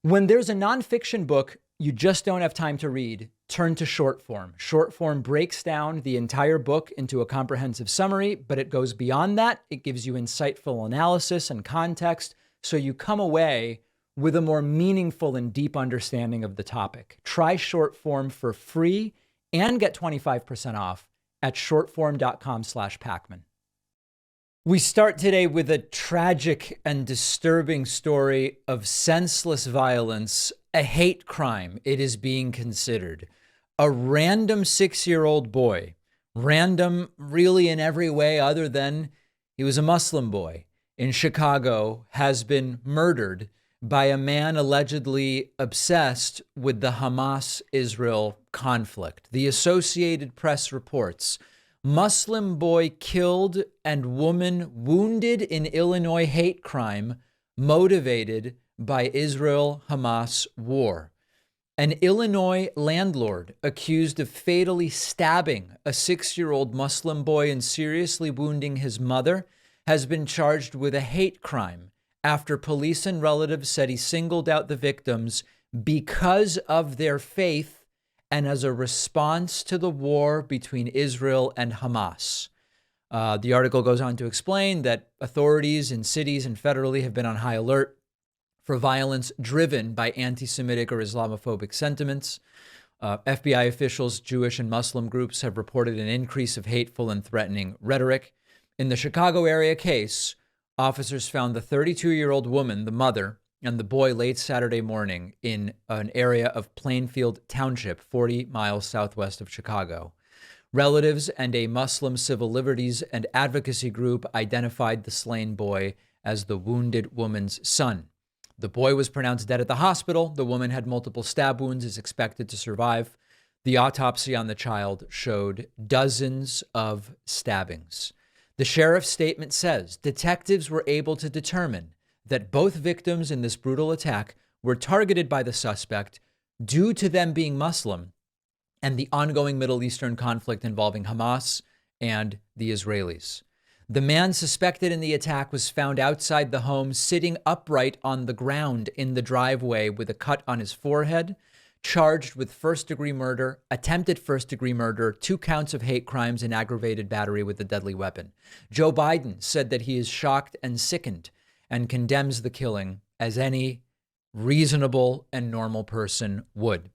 When there's a nonfiction book you just don't have time to read, turn to short form. Short form breaks down the entire book into a comprehensive summary, but it goes beyond that. It gives you insightful analysis and context, so you come away with a more meaningful and deep understanding of the topic. Try short form for free and get 25% off at shortform.com/Pacman. We start today with a tragic and disturbing story of senseless violence, a hate crime it is being considered. A random 6-year-old boy, random really in every way other than he was a Muslim boy in Chicago, has been murdered by a man allegedly obsessed with the Hamas-Israel conflict. The Associated Press reports, Muslim boy killed and woman wounded in Illinois hate crime motivated by Israel-Hamas war. An Illinois landlord accused of fatally stabbing a 6-year-old Muslim boy and seriously wounding his mother has been charged with a hate crime after police and relatives said he singled out the victims because of their faith and as a response to the war between Israel and Hamas. The article goes on to explain that authorities in cities and federally have been on high alert for violence driven by anti-Semitic or Islamophobic sentiments. FBI officials, Jewish and Muslim groups have reported an increase of hateful and threatening rhetoric. In the Chicago area case, officers found the 32-year-old woman, the mother, and the boy late Saturday morning in an area of Plainfield Township, 40 miles southwest of Chicago. Relatives and a Muslim civil liberties and advocacy group identified the slain boy as the wounded woman's son. The boy was pronounced dead at the hospital. The woman had multiple stab wounds, is expected to survive. The autopsy on the child showed dozens of stabbings. The sheriff's statement says detectives were able to determine that both victims in this brutal attack were targeted by the suspect due to them being Muslim and the ongoing Middle Eastern conflict involving Hamas and the Israelis. The man suspected in the attack was found outside the home, sitting upright on the ground in the driveway with a cut on his forehead, charged with first-degree murder, attempted first-degree murder, 2 counts of hate crimes, and aggravated battery with a deadly weapon. Joe Biden said that he is shocked and sickened and condemns the killing as any reasonable and normal person would.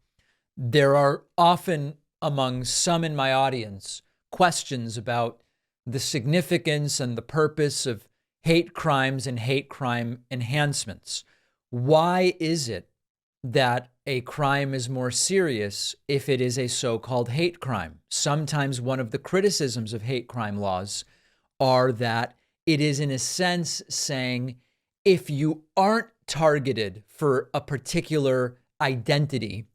There are often among some in my audience questions about the significance and the purpose of hate crimes and hate crime enhancements. Why is it that a crime is more serious if it is a so-called hate crime? Sometimes one of the criticisms of hate crime laws are that it is in a sense saying, if you aren't targeted for a particular identity,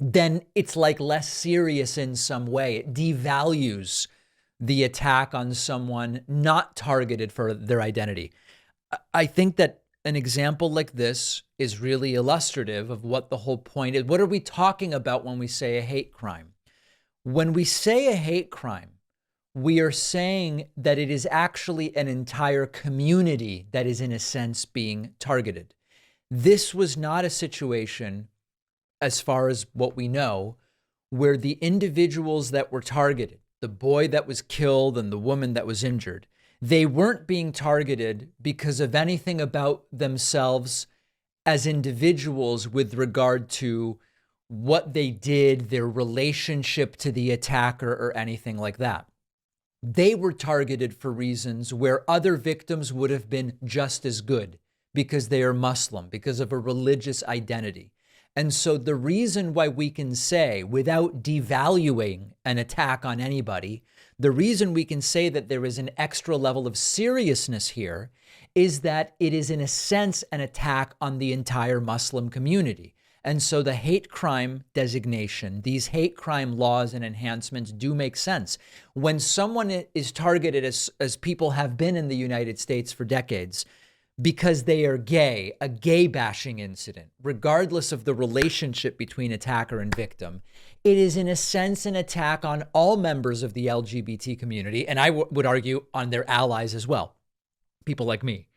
then it's like less serious in some way. It devalues the attack on someone not targeted for their identity. I think that an example like this is really illustrative of what the whole point is. What are we talking about when we say a hate crime? When we say a hate crime, we are saying that it is actually an entire community that is in a sense being targeted. This was not a situation, as far as what we know, where the individuals that were targeted, the boy that was killed and the woman that was injured, they weren't being targeted because of anything about themselves as individuals with regard to what they did, their relationship to the attacker, or anything like that. They were targeted for reasons where other victims would have been just as good because they are Muslim, because of a religious identity. And so the reason why we can say, without devaluing an attack on anybody, the reason we can say that there is an extra level of seriousness here is that it is in a sense an attack on the entire Muslim community. And so the hate crime designation, these hate crime laws and enhancements do make sense. When someone is targeted, as people have been in the United States for decades, because they are gay, a gay bashing incident, regardless of the relationship between attacker and victim, it is in a sense an attack on all members of the LGBT community. And I would argue on their allies as well, people like me.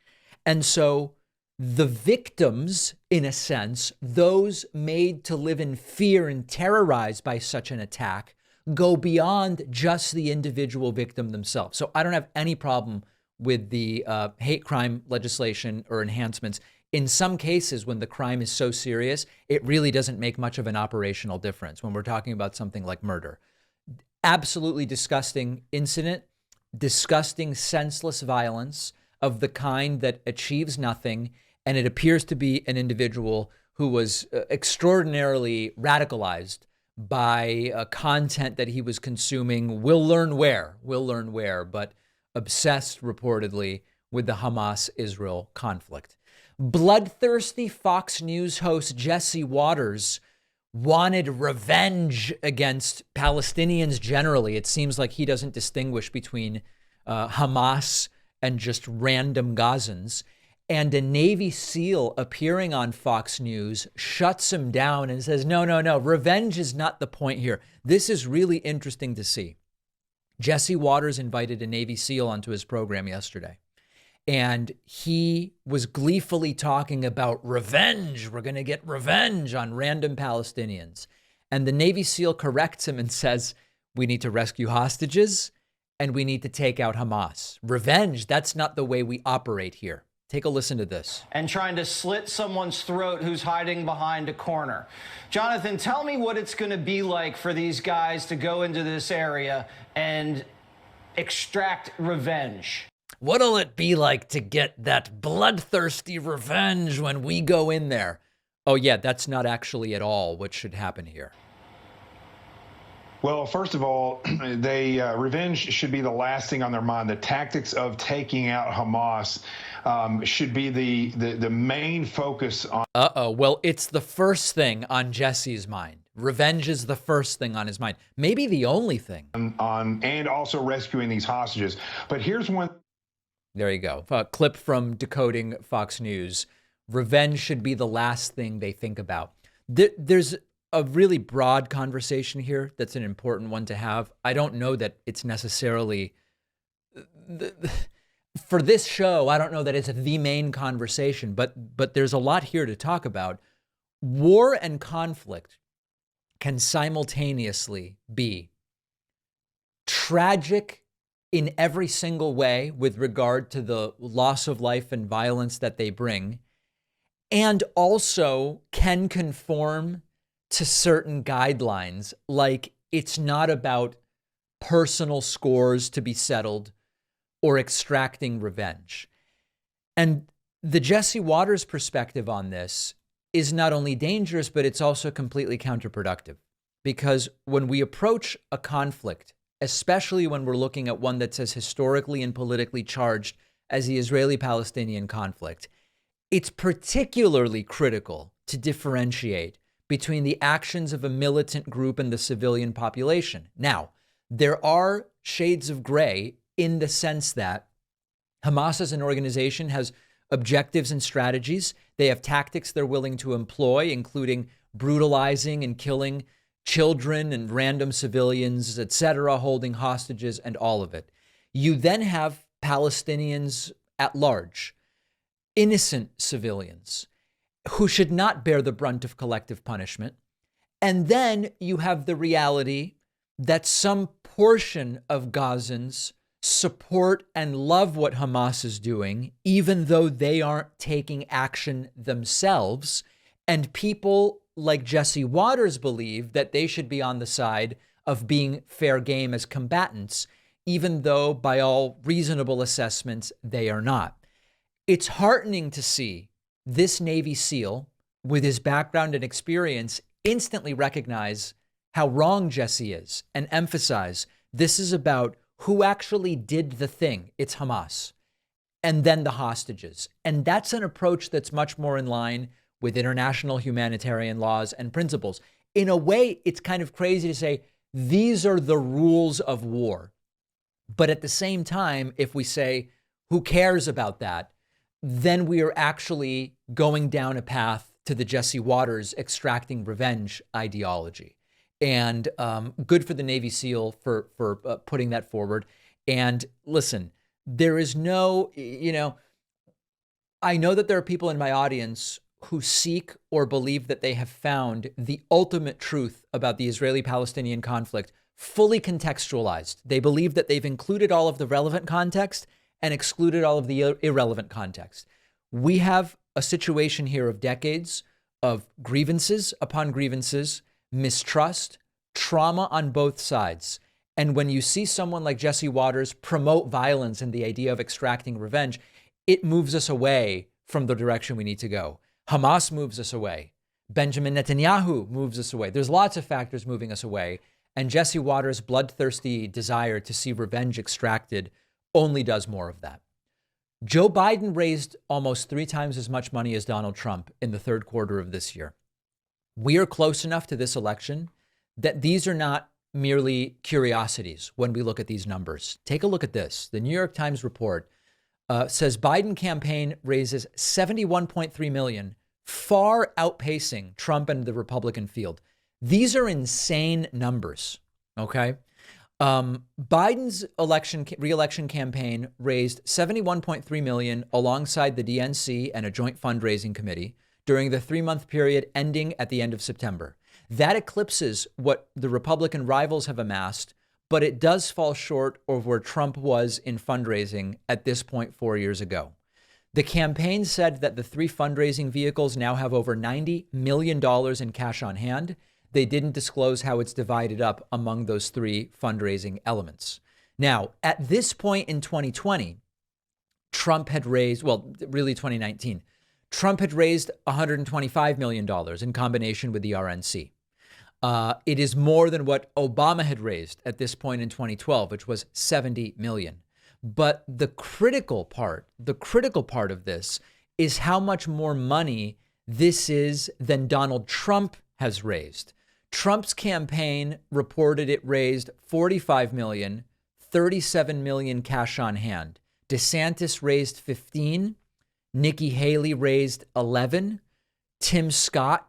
And so The victims, in a sense, those made to live in fear and terrorized by such an attack, go beyond just the individual victim themselves. So I don't have any problem with the hate crime legislation or enhancements. In some cases, when the crime is so serious, it really doesn't make much of an operational difference when we're talking about something like murder. Absolutely disgusting incident, disgusting, senseless violence of the kind that achieves nothing. And it appears to be an individual who was extraordinarily radicalized by content that he was consuming. We'll learn where, but obsessed reportedly with the Hamas-Israel conflict. Bloodthirsty Fox News host Jesse Waters wanted revenge against Palestinians generally. It seems like he doesn't distinguish between Hamas and just random Gazans. And a Navy SEAL appearing on Fox News shuts him down and says, no, revenge is not the point here. This is really interesting to see. Jesse Waters invited a Navy SEAL onto his program yesterday, and he was gleefully talking about revenge. We're going to get revenge on random Palestinians. And the Navy SEAL corrects him and says, we need to rescue hostages and we need to take out Hamas. Revenge, that's not the way we operate here. Take a listen to this. And trying to slit someone's throat who's hiding behind a corner. Jonathan, tell me what it's going to be like for these guys to go into this area and extract revenge. What'll it be like to get that bloodthirsty revenge when we go in there? Oh, yeah, that's not actually at all what should happen here. Well, first of all, revenge should be the last thing on their mind. The tactics of taking out Hamas should be the main focus on. Well, it's the first thing on Jesse's mind. Revenge is the first thing on his mind. Maybe the only thing. And also rescuing these hostages. But here's one. There you go. A clip from Decoding Fox News. Revenge should be the last thing they think about. There's a really broad conversation here that's an important one to have. I don't know that it's necessarily for this show. I don't know that it's the main conversation, but there's a lot here to talk about. War and conflict can simultaneously be tragic in every single way with regard to the loss of life and violence that they bring, and also can conform to certain guidelines, like it's not about personal scores to be settled or extracting revenge. And the Jesse Waters perspective on this is not only dangerous, but it's also completely counterproductive. Because when we approach a conflict, especially when we're looking at one that's as historically and politically charged as the Israeli-Palestinian conflict, it's particularly critical to differentiate between the actions of a militant group and the civilian population. Now, there are shades of gray in the sense that Hamas as an organization has objectives and strategies. They have tactics they're willing to employ, including brutalizing and killing children and random civilians, etc., holding hostages and all of it. You then have Palestinians at large, innocent civilians, who should not bear the brunt of collective punishment. And then you have the reality that some portion of Gazans support and love what Hamas is doing, even though they aren't taking action themselves. And people like Jesse Waters believe that they should be on the side of being fair game as combatants, even though by all reasonable assessments, they are not. It's heartening to see this Navy SEAL, with his background and experience, instantly recognize how wrong Jesse is and emphasize this is about who actually did the thing. It's Hamas. And then the hostages. And that's an approach that's much more in line with international humanitarian laws and principles. In a way, it's kind of crazy to say these are the rules of war. But at the same time, if we say, who cares about that? Then we are actually going down a path to the Jesse Waters extracting revenge ideology. And good for the Navy SEAL for putting that forward. And listen, there is no, I know that there are people in my audience who seek or believe that they have found the ultimate truth about the Israeli-Palestinian conflict fully contextualized. They believe that they've included all of the relevant context and excluded all of the irrelevant context. We have a situation here of decades of grievances upon grievances, mistrust, trauma on both sides. And when you see someone like Jesse Waters promote violence and the idea of extracting revenge, it moves us away from the direction we need to go. Hamas moves us away. Benjamin Netanyahu moves us away. There's lots of factors moving us away. And Jesse Waters' bloodthirsty desire to see revenge extracted only does more of that. Joe Biden raised almost 3 times as much money as Donald Trump in the third quarter of this year. We are close enough to this election that these are not merely curiosities when we look at these numbers. Take a look at this. The New York Times report says Biden campaign raises $71.3 million, far outpacing Trump and the Republican field. These are insane numbers, okay? Biden's re-election campaign raised $71.3 million alongside the DNC and a joint fundraising committee during the 3-month period ending at the end of September. That eclipses what the Republican rivals have amassed, but it does fall short of where Trump was in fundraising at this point 4 years ago. The campaign said that the 3 fundraising vehicles now have over $90 million in cash on hand. They didn't disclose how it's divided up among those 3 fundraising elements. Now, at this point in 2020, Trump had raised, well, really 2019, Trump had raised $125 million in combination with the RNC. It is more than what Obama had raised at this point in 2012, which was $70 million. But the critical part of this is how much more money this is than Donald Trump has raised. Trump's campaign reported it raised $45 million, $37 million cash on hand. DeSantis raised 15. Nikki Haley raised 11. Tim Scott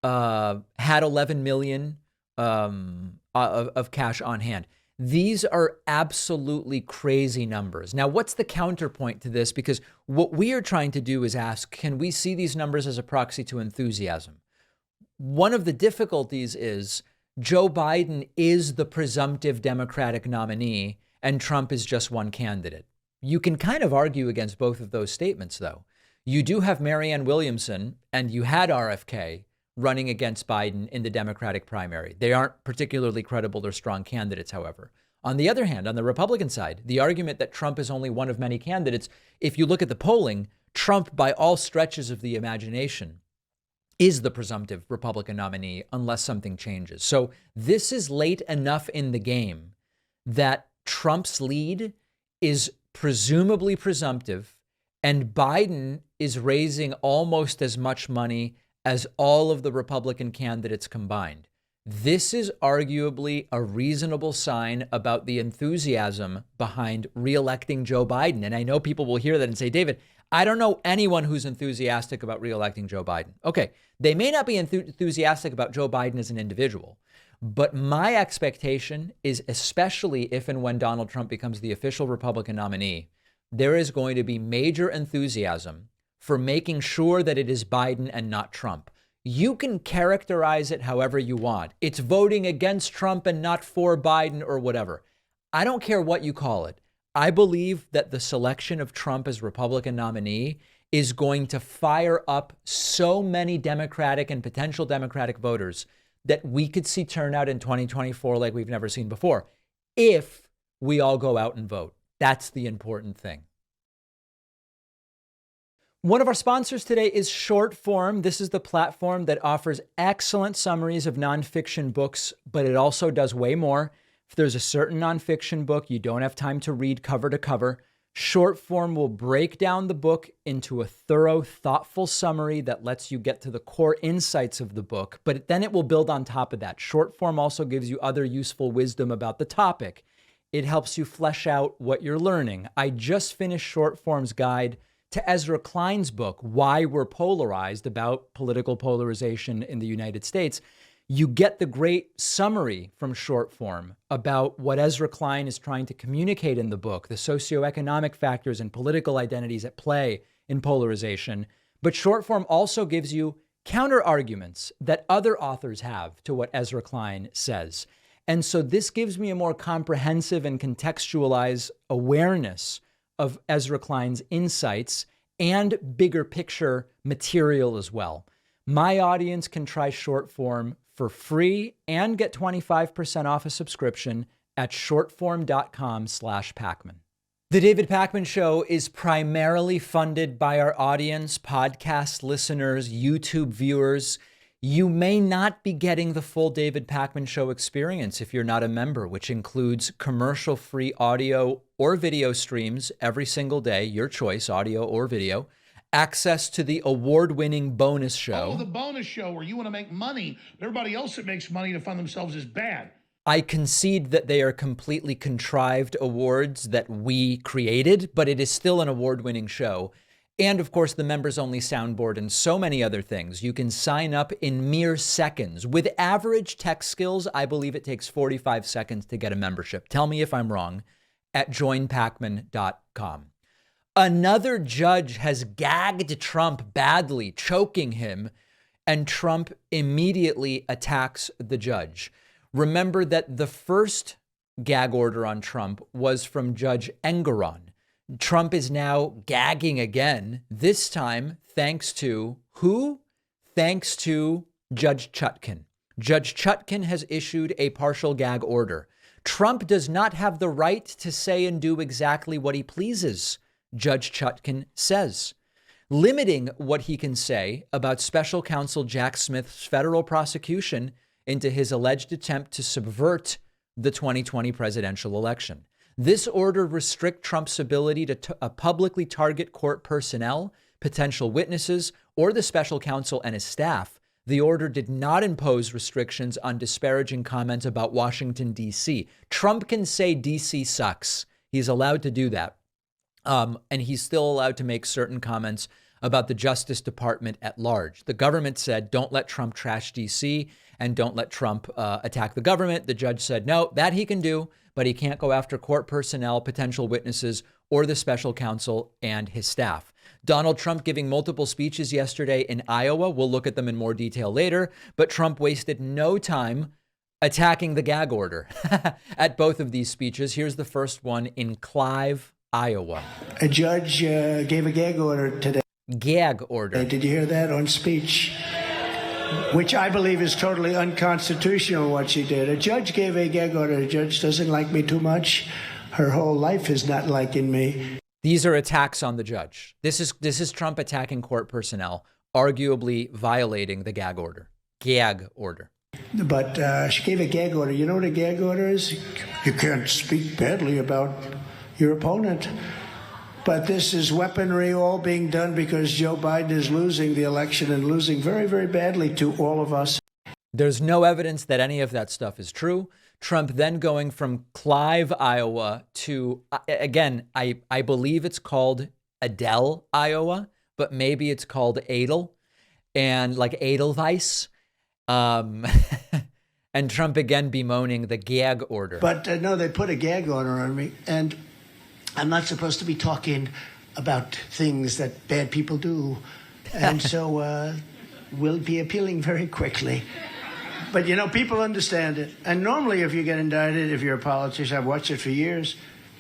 had 11 million of cash on hand. These are absolutely crazy numbers. Now, what's the counterpoint to this? Because what we are trying to do is ask, can we see these numbers as a proxy to enthusiasm? One of the difficulties is Joe Biden is the presumptive Democratic nominee and Trump is just one candidate. You can kind of argue against both of those statements, though. You do have Marianne Williamson and you had RFK running against Biden in the Democratic primary. They aren't particularly credible or strong candidates, however. On the other hand, on the Republican side, the argument that Trump is only one of many candidates, if you look at the polling, Trump, by all stretches of the imagination, is the presumptive Republican nominee unless something changes. So this is late enough in the game that Trump's lead is presumably presumptive and Biden is raising almost as much money as all of the Republican candidates combined. This is arguably a reasonable sign about the enthusiasm behind reelecting Joe Biden. And I know people will hear that and say, David, I don't know anyone who's enthusiastic about reelecting Joe Biden. Okay, they may not be enthusiastic about Joe Biden as an individual, but my expectation is, especially if and when Donald Trump becomes the official Republican nominee, there is going to be major enthusiasm for making sure that it is Biden and not Trump. You can characterize it however you want. It's voting against Trump and not for Biden or whatever. I don't care what you call it. I believe that the selection of Trump as Republican nominee is going to fire up so many Democratic and potential Democratic voters that we could see turnout in 2024 like we've never seen before, if we all go out and vote. That's the important thing. One of our sponsors today is Shortform. This is the platform that offers excellent summaries of nonfiction books, but it also does way more. If there's a certain nonfiction book you don't have time to read cover to cover, Shortform will break down the book into a thorough, thoughtful summary that lets you get to the core insights of the book, but then it will build on top of that. Shortform also gives you other useful wisdom about the topic. It helps you flesh out what you're learning. I just finished Shortform's guide to Ezra Klein's book, Why We're Polarized, about political polarization in the United States. You get the great summary from Shortform about what Ezra Klein is trying to communicate in the book, the socioeconomic factors and political identities at play in polarization. But short form also gives you counter arguments that other authors have to what Ezra Klein says. And so this gives me a more comprehensive and contextualized awareness of Ezra Klein's insights and bigger picture material as well. My audience can try short form for free and get 25% off a subscription at shortform.com/Pakman. The David Pakman Show is primarily funded by our audience, podcast listeners, YouTube viewers. You may not be getting the full David Pakman Show experience if you're not a member, which includes commercial-free audio or video streams every single day, your choice, audio or video, access to the award-winning bonus show. Oh, the bonus show where you want to make money. Everybody else that makes money to fund themselves is bad. I concede that they are completely contrived awards that we created, but it is still an award-winning show. And of course, the members-only soundboard and so many other things. You can sign up in mere seconds. With average tech skills, I believe it takes 45 seconds to get a membership. Tell me if I'm wrong at joinpakman.com. Another judge has gagged Trump badly, choking him, and Trump immediately attacks the judge. Remember that the first gag order on Trump was from Judge Engoron. Trump is now gagging again, this time thanks to who? Thanks to Judge Chutkan. Judge Chutkan has issued a partial gag order. Trump does not have the right to say and do exactly what he pleases, Judge Chutkan says, limiting what he can say about special counsel Jack Smith's federal prosecution into his alleged attempt to subvert the 2020 presidential election. This order restricts Trump's ability to publicly target court personnel, potential witnesses, or the special counsel and his staff. The order did not impose restrictions on disparaging comments about Washington, D.C. Trump can say D.C. sucks. He's allowed to do that. And he's still allowed to make certain comments about the Justice Department at large. The government said, don't let Trump trash D.C. and don't let Trump attack the government. The judge said, no, that he can do, but he can't go after court personnel, potential witnesses, or the special counsel and his staff. Donald Trump giving multiple speeches yesterday in Iowa. We'll look at them in more detail later, but Trump wasted no time attacking the gag order at both of these speeches. Here's the first one in Clive, Iowa. A judge gave a gag order today. Gag order. Did you hear that on speech? Which I believe is totally unconstitutional, what she did. A judge gave a gag order. A judge doesn't like me too much. Her whole life is not liking me. These are attacks on the judge. This is Trump attacking court personnel, arguably violating the gag order. Gag order. But she gave a gag order. You know what a gag order is? You can't speak badly about your opponent. But this is weaponry all being done because Joe Biden is losing the election and losing very, very badly to all of us. There's no evidence that any of that stuff is true. Trump then going from Clive, Iowa to, again, I believe it's called Adele, Iowa, but maybe it's called Adel and like Edelweiss. And Trump again bemoaning the gag order. But no, they put a gag order on me, and I'm not supposed to be talking about things that bad people do. And so we'll be appealing very quickly. But, you know, people understand it. And normally if you get indicted, if you're a politician, I've watched it for years,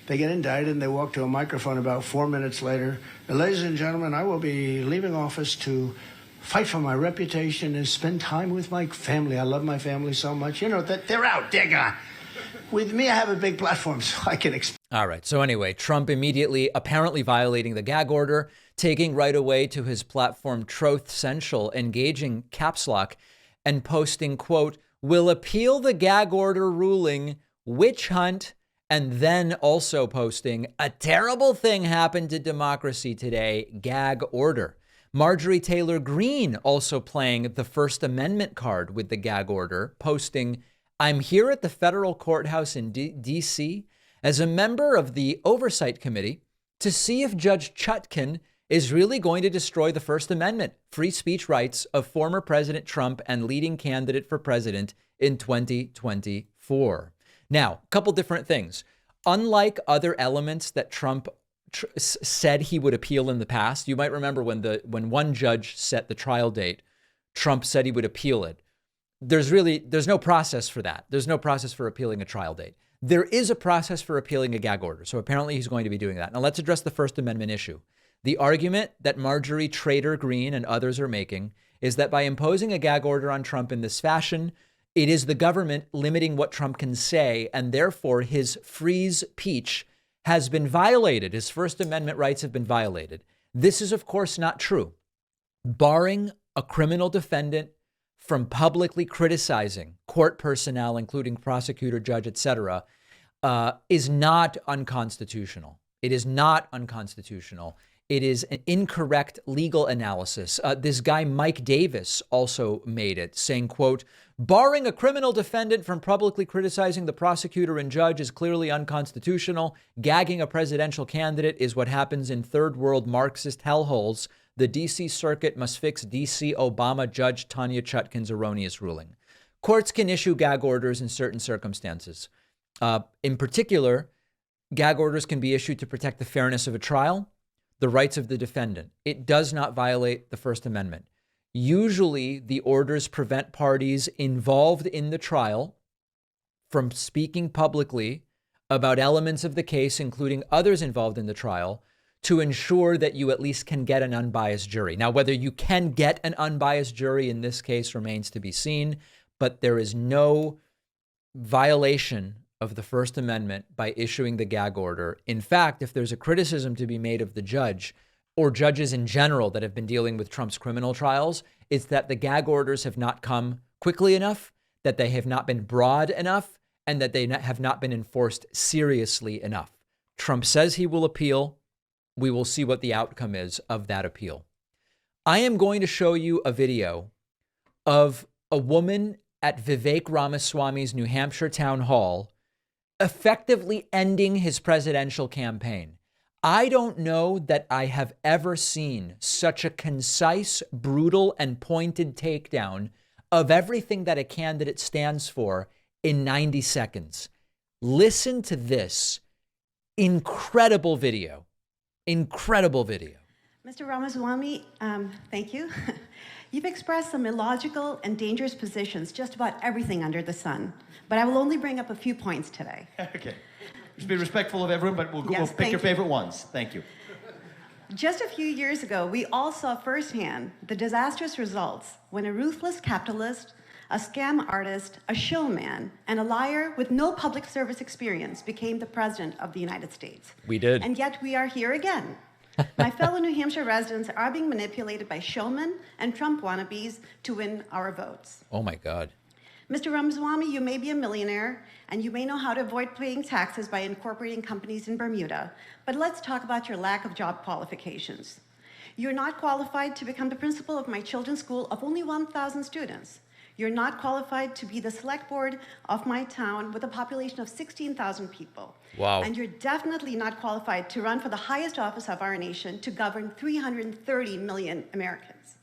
they get indicted and they walk to a microphone about 4 minutes later. Ladies and gentlemen, I will be leaving office to fight for my reputation and spend time with my family. I love my family so much. You know, that they're out, they're gone. With me, I have a big platform, so I can explain. All right. So anyway, Trump immediately apparently violating the gag order, taking right away to his platform Truth Central, engaging caps lock and posting, quote, will appeal the gag order ruling, witch hunt, and then also posting a terrible thing happened to democracy today, gag order. Marjorie Taylor Greene also playing the First Amendment card with the gag order, posting, I'm here at the federal courthouse in D.C. as a member of the Oversight Committee to see if Judge Chutkan is really going to destroy the First Amendment, free speech rights of former President Trump and leading candidate for president in 2024. Now, a couple different things. Unlike other elements that Trump said he would appeal in the past. You might remember when one judge set the trial date, Trump said he would appeal it. There's no process for that. There's no process for appealing a trial date. There is a process for appealing a gag order. So apparently he's going to be doing that. Now let's address the First Amendment issue. The argument that Marjorie Trader Greene and others are making is that by imposing a gag order on Trump in this fashion, it is the government limiting what Trump can say, and therefore his free speech has been violated. His First Amendment rights have been violated. This is, of course, not true. Barring a criminal defendant from publicly criticizing court personnel, including prosecutor, judge, etc., is not unconstitutional. It is not unconstitutional. It is an incorrect legal analysis. This guy, Mike Davis, also made it, saying, quote, barring a criminal defendant from publicly criticizing the prosecutor and judge is clearly unconstitutional. Gagging a presidential candidate is what happens in third world Marxist hellholes. The D.C. Circuit must fix D.C. Obama Judge Tanya Chutkan's erroneous ruling. Courts can issue gag orders in certain circumstances. In particular, gag orders can be issued to protect the fairness of a trial, the rights of the defendant. It does not violate the First Amendment. Usually, the orders prevent parties involved in the trial from speaking publicly about elements of the case, including others involved in the trial, to ensure that you at least can get an unbiased jury. Now, whether you can get an unbiased jury in this case remains to be seen, but there is no violation of the First Amendment by issuing the gag order. In fact, if there's a criticism to be made of the judge or judges in general that have been dealing with Trump's criminal trials, it's that the gag orders have not come quickly enough, that they have not been broad enough, and that they have not been enforced seriously enough. Trump says he will appeal. We will see what the outcome is of that appeal. I am going to show you a video of a woman at Vivek Ramaswamy's New Hampshire town hall effectively ending his presidential campaign. I don't know that I have ever seen such a concise, brutal, and pointed takedown of everything that a candidate stands for in 90 seconds. Listen to this incredible video. Incredible video. Mr. Ramaswamy, thank you. You've expressed some illogical and dangerous positions just about everything under the sun, but I will only bring up a few points today. Okay. Just be respectful of everyone, but we'll pick your favorite ones. Thank you. Just a few years ago, we all saw firsthand the disastrous results when a ruthless capitalist, a scam artist, a showman, and a liar with no public service experience became the president of the United States. We did. And yet we are here again. My fellow New Hampshire residents are being manipulated by showmen and Trump wannabes to win our votes. Oh my God. Mr. Ramaswamy, you may be a millionaire and you may know how to avoid paying taxes by incorporating companies in Bermuda, but let's talk about your lack of job qualifications. You're not qualified to become the principal of my children's school of only 1,000 students. You're not qualified to be the select board of my town with a population of 16,000 people. Wow. And you're definitely not qualified to run for the highest office of our nation to govern 330 million Americans.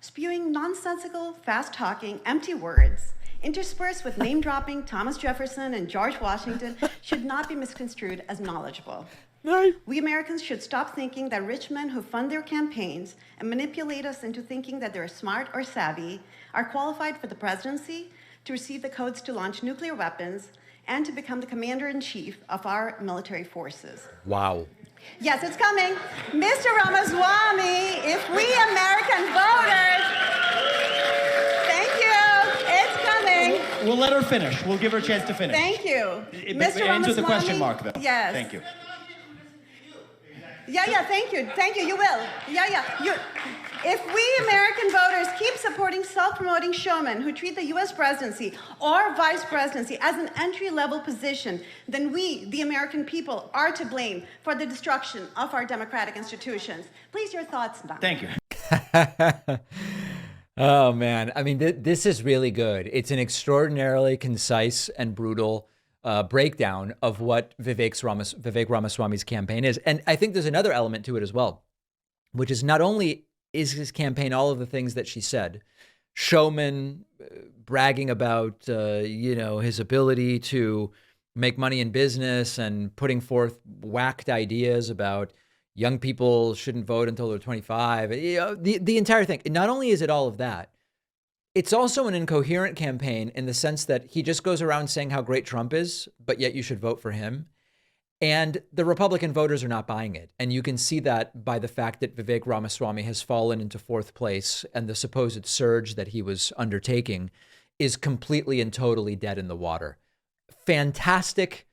Spewing nonsensical, fast-talking, empty words interspersed with name-dropping Thomas Jefferson and George Washington should not be misconstrued as knowledgeable. No. We Americans should stop thinking that rich men who fund their campaigns and manipulate us into thinking that they're smart or savvy are qualified for the presidency, to receive the codes to launch nuclear weapons, and to become the commander-in-chief of our military forces. Wow. Yes, it's coming. Mr. Ramaswamy, if we American voters, thank you, it's coming. We'll let her finish. We'll give her a chance to finish. Thank you. It Mr. ends with a Ramaswamy, question mark, though. Yes. Thank you. Yeah, thank you, you will. If we American voters keep supporting self-promoting showmen who treat the U.S. presidency or vice presidency as an entry-level position, then we, the American people, are to blame for the destruction of our democratic institutions. Please, your thoughts now. Thank you. Oh, man. I mean, this is really good. It's an extraordinarily concise and brutal breakdown of what Vivek Ramaswamy's campaign is. And I think there's another element to it as well, which is not only is his campaign all of the things that she said, showman, bragging about, his ability to make money in business and putting forth whacked ideas about young people shouldn't vote until they're 25. The entire thing. Not only is it all of that, it's also an incoherent campaign in the sense that he just goes around saying how great Trump is, but yet you should vote for him. And the Republican voters are not buying it. And you can see that by the fact that Vivek Ramaswamy has fallen into fourth place, and the supposed surge that he was undertaking is completely and totally dead in the water. Fantastic.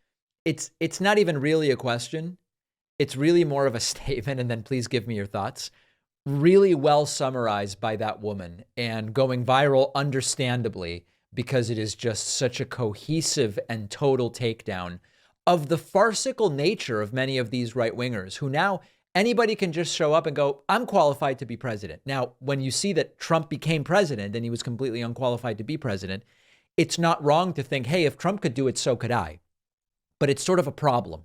It's not even really a question. It's really more of a statement, and then please give me your thoughts. Really well summarized by that woman and going viral, understandably, because it is just such a cohesive and total takedown of the farcical nature of many of these right-wingers who now anybody can just show up and go, I'm qualified to be president. Now, when you see that Trump became president and he was completely unqualified to be president, it's not wrong to think, hey, if Trump could do it, so could I. But it's sort of a problem.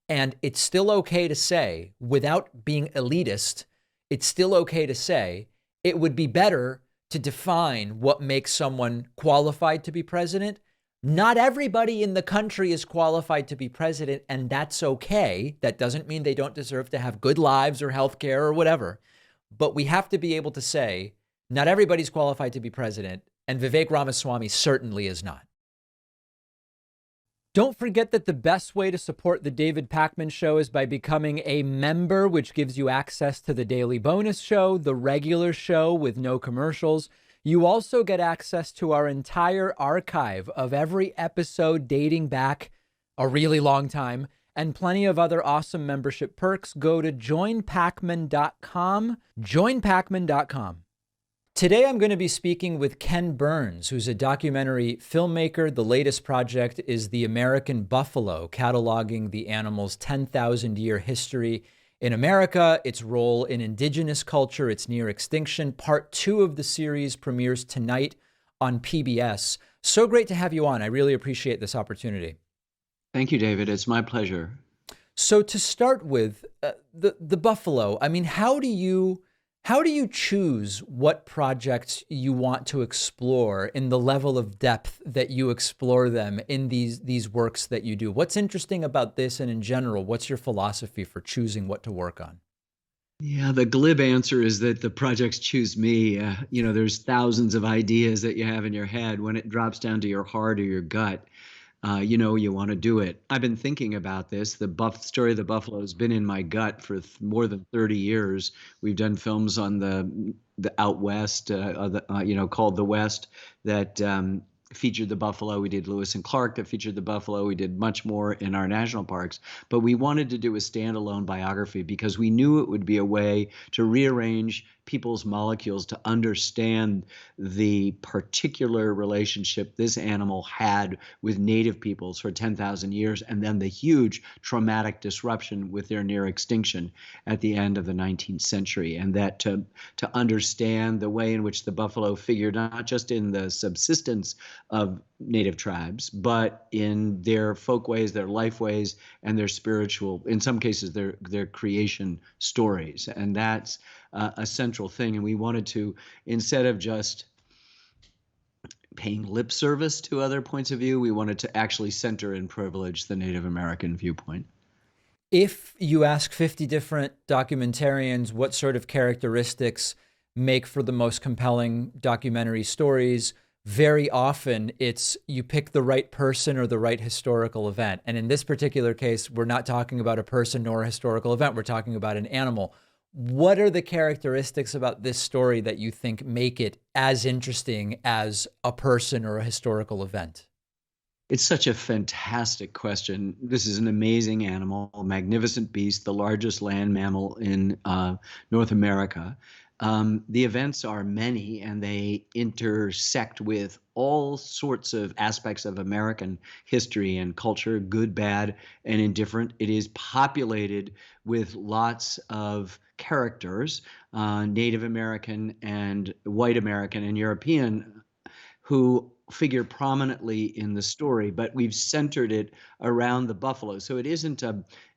And it's still okay to say, without being elitist, it's still okay to say it would be better to define what makes someone qualified to be president. Not everybody in the country is qualified to be president, and that's okay. That doesn't mean they don't deserve to have good lives or health care or whatever. But we have to be able to say, not everybody's qualified to be president, and Vivek Ramaswamy certainly is not. Don't forget that the best way to support the David Pakman Show is by becoming a member, which gives you access to the daily bonus show, the regular show with no commercials. You also get access to our entire archive of every episode dating back a really long time and plenty of other awesome membership perks. Go to joinpakman.com, joinpakman.com. Today, I'm going to be speaking with Ken Burns, who's a documentary filmmaker. The latest project is The American Buffalo, cataloging the animal's 10,000-year history in America, its role in indigenous culture, its near extinction. Part 2 of the series premieres tonight on PBS. So great to have you on. I really appreciate this opportunity. Thank you, David. It's my pleasure. So to start with, the buffalo, I mean, how do you choose what projects you want to explore in the level of depth that you explore them in these works that you do? What's interesting about this, and in general, what's your philosophy for choosing what to work on? Yeah, the glib answer is that the projects choose me. There's thousands of ideas that you have in your head. When it drops down to your heart or your gut, you want to do it. I've been thinking about this. The story of the buffalo has been in my gut for more than 30 years. We've done films on the out west, called The West, that featured the buffalo. We did Lewis and Clark that featured the buffalo. We did much more in our national parks. But we wanted to do a standalone biography because we knew it would be a way to rearrange people's molecules to understand the particular relationship this animal had with native peoples for 10,000 years, and then the huge traumatic disruption with their near extinction at the end of the 19th century. And that to understand the way in which the buffalo figured not just in the subsistence of native tribes, but in their folk ways, their life ways, and their spiritual, in some cases, their creation stories. And that's a central thing. And we wanted to, instead of just paying lip service to other points of view, we wanted to actually center and privilege the Native American viewpoint. If you ask 50 different documentarians what sort of characteristics make for the most compelling documentary stories, very often it's you pick the right person or the right historical event. And in this particular case, we're not talking about a person nor a historical event. We're talking about an animal. What are the characteristics about this story that you think make it as interesting as a person or a historical event? It's such a fantastic question. This is an amazing animal, a magnificent beast, the largest land mammal in North America. The events are many, and they intersect with all sorts of aspects of American history and culture, good, bad, and indifferent. It is populated with lots of characters, Native American and white American and European, who figure prominently in the story, but we've centered it around the buffalo. So it isn't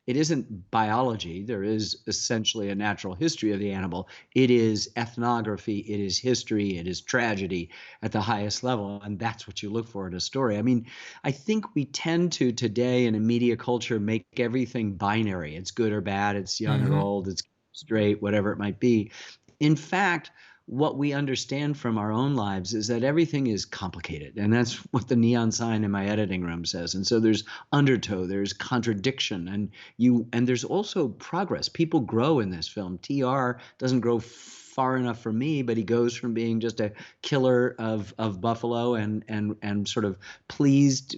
it isn't biology. There is essentially a natural history of the animal. It is ethnography, it is history, it is tragedy at the highest level. And that's what you look for in a story. I mean, I think we tend to today in a media culture make everything binary. It's good or bad, it's young or old, it's straight, whatever it might be. In fact, what we understand from our own lives is that everything is complicated. And that's what the neon sign in my editing room says. And so there's undertow, there's contradiction, and there's also progress. People grow in this film. TR doesn't grow far enough for me, but he goes from being just a killer of buffalo and sort of pleased,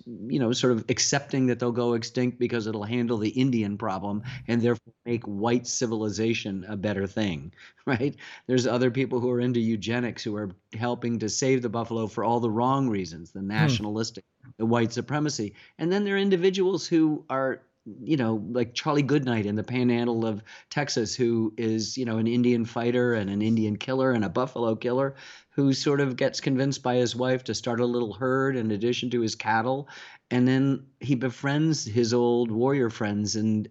sort of accepting that they'll go extinct because it'll handle the Indian problem and therefore make white civilization a better thing, right? There's other people who are into eugenics who are helping to save the buffalo for all the wrong reasons, the nationalistic, the white supremacy. And then there are individuals who are like Charlie Goodnight in the Panhandle of Texas, who is, an Indian fighter and an Indian killer and a buffalo killer, who sort of gets convinced by his wife to start a little herd in addition to his cattle. And then he befriends his old warrior friends and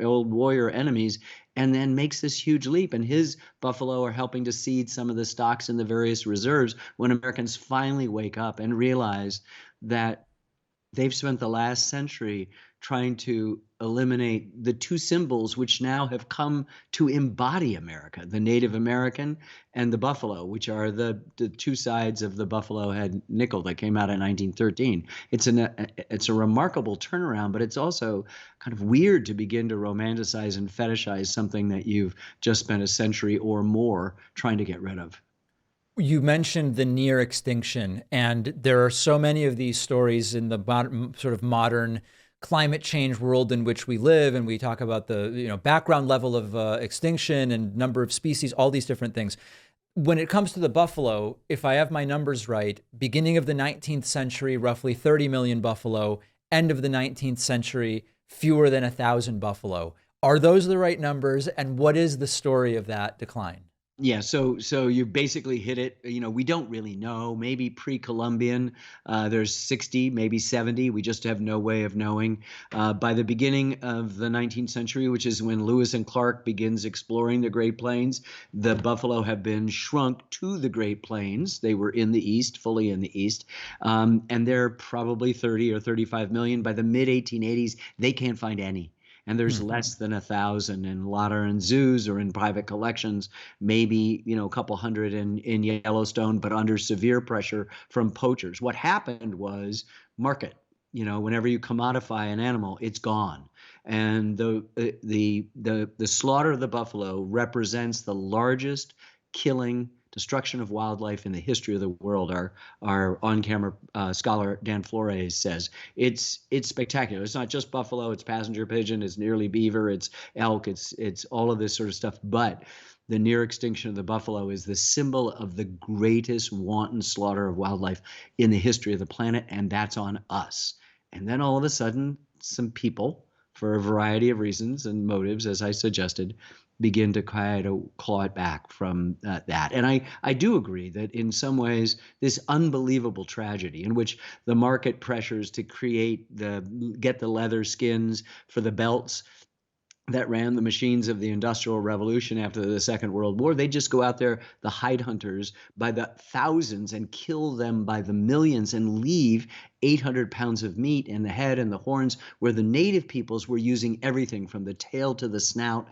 old warrior enemies, and then makes this huge leap. And his buffalo are helping to seed some of the stocks in the various reserves when Americans finally wake up and realize that they've spent the last century trying to eliminate the two symbols which now have come to embody America, the Native American and the buffalo, which are the two sides of the buffalo head nickel that came out in 1913. It's a remarkable turnaround, but it's also kind of weird to begin to romanticize and fetishize something that you've just spent a century or more trying to get rid of. You mentioned the near extinction, and there are so many of these stories in the sort of modern climate change world in which we live, and we talk about the background level of extinction and number of species, all these different things. When it comes to the buffalo, if I have my numbers right, beginning of the 19th century, roughly 30 million buffalo, end of the 19th century, fewer than 1,000 buffalo. Are those the right numbers, and what is the story of that decline? Yeah, so you basically hit it. We don't really know. Maybe pre-Columbian, there's 60, maybe 70. We just have no way of knowing. By the beginning of the 19th century, which is when Lewis and Clark begins exploring the Great Plains, the buffalo have been shrunk to the Great Plains. They were in the East, fully in the East, and they're probably 30 or 35 million. By the mid-1880s, they can't find any. And there's less than 1,000 in Lateran zoos or in private collections, maybe, a couple hundred in Yellowstone, but under severe pressure from poachers. What happened was market. Whenever you commodify an animal, it's gone. And the slaughter of the buffalo represents the largest killing destruction of wildlife in the history of the world. Our on-camera scholar Dan Flores says it's spectacular. It's not just buffalo; it's passenger pigeon, it's nearly beaver, it's elk, it's all of this sort of stuff. But the near extinction of the buffalo is the symbol of the greatest wanton slaughter of wildlife in the history of the planet, and that's on us. And then all of a sudden, some people, for a variety of reasons and motives, as I suggested, begin to kind of claw it back from that. And I do agree that in some ways, this unbelievable tragedy in which the market pressures to get the leather skins for the belts that ran the machines of the Industrial Revolution after the Second World War, they just go out there, the hide hunters, by the thousands and kill them by the millions and leave 800 pounds of meat in the head and the horns, where the native peoples were using everything from the tail to the snout,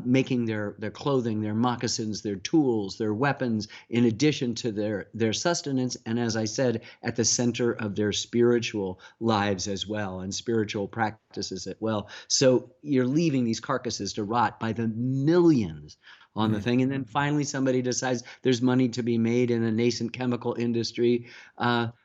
making their clothing, their moccasins, their tools, their weapons, in addition to their sustenance. And as I said, at the center of their spiritual lives as well, and spiritual practices as well. So you're leaving these carcasses to rot by the millions on the thing. And then finally somebody decides there's money to be made in a nascent chemical industry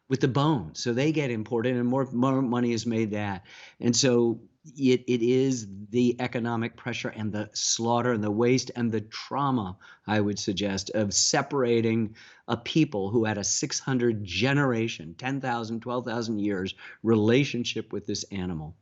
with the bone. So they get imported and more money is made that. And so it is the economic pressure and the slaughter and the waste and the trauma, I would suggest, of separating a people who had a 600 generation, 10,000, 12,000 years relationship with this animal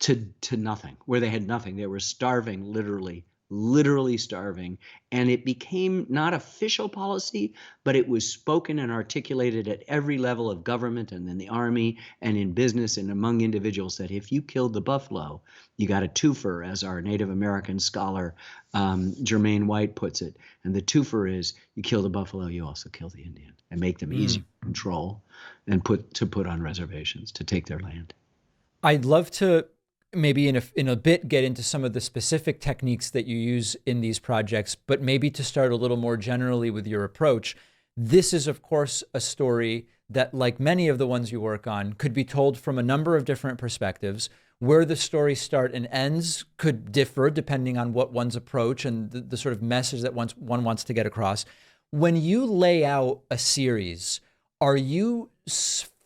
to nothing, where they had nothing. They were starving literally literally starving. And it became not official policy, but it was spoken and articulated at every level of government and in the army and in business and among individuals that if you killed the buffalo, you got a twofer, as our Native American scholar Jermaine White puts it. And the twofer is you kill the buffalo, you also kill the Indian, and make them easy to control and put on reservations to take their land. I'd love to maybe in a bit get into some of the specific techniques that you use in these projects, but maybe to start a little more generally with your approach. This is, of course, a story that, like many of the ones you work on, could be told from a number of different perspectives. Where the story starts and ends could differ depending on what one's approach and the sort of message that one wants to get across. When you lay out a series, are you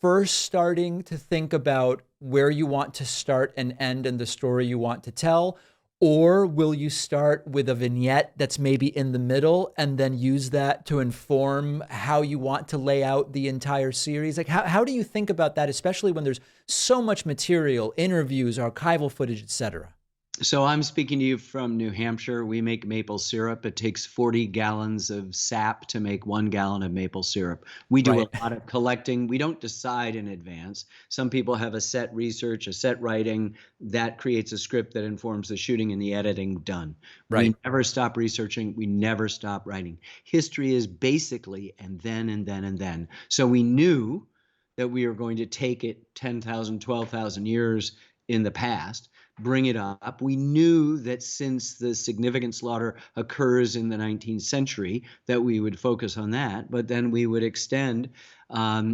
first starting to think about where you want to start and end and the story you want to tell? Or will you start with a vignette that's maybe in the middle and then use that to inform how you want to lay out the entire series? Like, how do you think about that, especially when there's so much material, interviews, archival footage, etc.? So I'm speaking to you from New Hampshire. We make maple syrup. It takes 40 gallons of sap to make 1 gallon of maple syrup. We do a lot of collecting. We don't decide in advance. Some people have a set research, a set writing that creates a script that informs the shooting and the editing done. Right. We never stop researching. We never stop writing. History is basically and then and then and then. So we knew that we were going to take it 10,000, 12,000 years in the past, bring it up. We knew that since the significant slaughter occurs in the 19th century, that we would focus on that, but then we would extend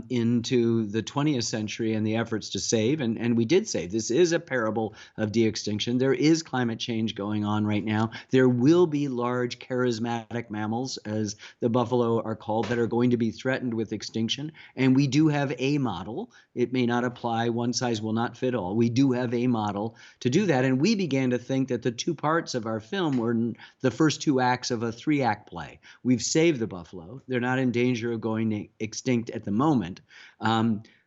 into the 20th century and the efforts to save. And we did save. This is a parable of de-extinction. There is climate change going on right now. There will be large charismatic mammals, as the buffalo are called, that are going to be threatened with extinction. And we do have a model. It may not apply. One size will not fit all. We do have a model to do that. And we began to think that the two parts of our film were the first 2 acts of a 3-act play. We've saved the buffalo. They're not in danger of going extinct at the moment.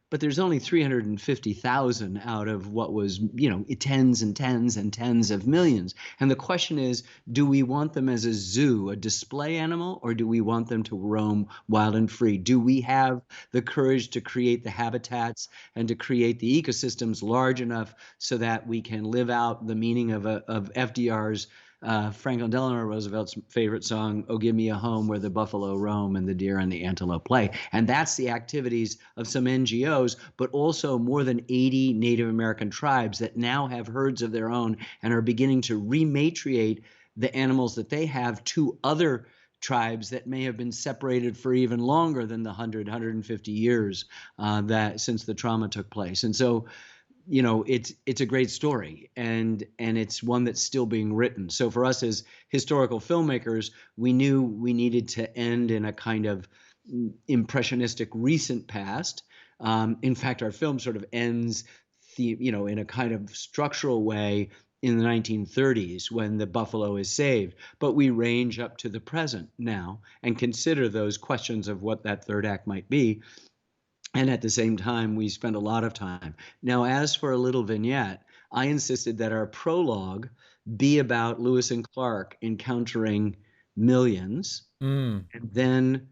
But there's only 350,000 out of what was, tens and tens and tens of millions. And the question is, do we want them as a zoo, a display animal, or do we want them to roam wild and free? Do we have the courage to create the habitats and to create the ecosystems large enough so that we can live out the meaning of FDR's Franklin Delano Roosevelt's favorite song, "Oh, Give Me a Home Where the Buffalo Roam and the Deer and the Antelope Play." And that's the activities of some NGOs, but also more than 80 Native American tribes that now have herds of their own and are beginning to rematriate the animals that they have to other tribes that may have been separated for even longer than the 150 years that since the trauma took place. And so, it's a great story, and it's one that's still being written. So for us as historical filmmakers, we knew we needed to end in a kind of impressionistic recent past. In fact, our film sort of ends, in a kind of structural way in the 1930s when the buffalo is saved. But we range up to the present now and consider those questions of what that third act might be. And at the same time, we spend a lot of time. Now, as for a little vignette, I insisted that our prologue be about Lewis and Clark encountering millions. And then